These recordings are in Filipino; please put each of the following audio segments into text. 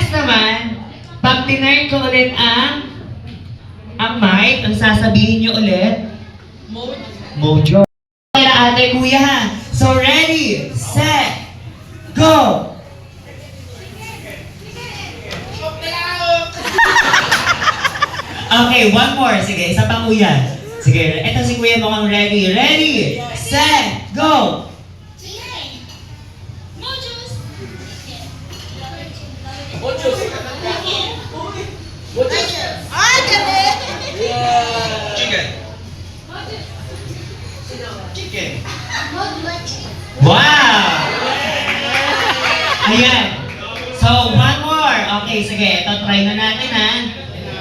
next naman, pag tinurn ko ulit ang mic, ang sasabihin nyo ulit, Mojo. Kaya ate, kuya ha. So ready, set, go! Okay, one more. Sige, isa pang kuya. Sige, eto si kuya mukhang ready. Ready, set, go! Chicken. Wow! Ayan. So, one more. Okay, sige. Ito, try na natin ha.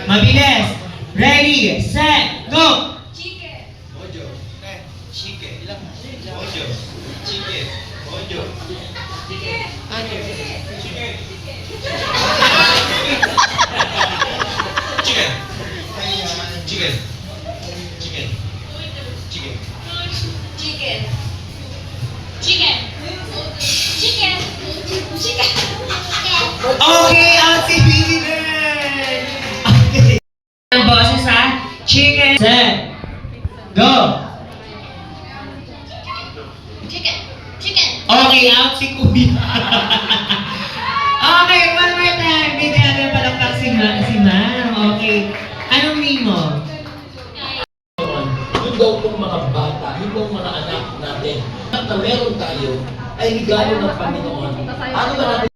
Mabilis. Ready, set, go! Chicken. Mojo. Chicken. Mojo. Chicken. Mojo. Chicken. Chicken. Chicken. Chicken. Chicken. Chicken. Chicken. Chicken. Chicken. Chicken. Okay, out si Baby Girl! Okay. Ang boses ha. Chicken, set, go! Chicken. Chicken. Okay, out si Kuya. Okay, one more time. Bigyan natin palakpak si Ma'am. Okay. Anong name mo? Yun daw pong mga bata, yun daw mga anak natin. At na meron tayo ay regalo ng Panginoon. Ano ba natin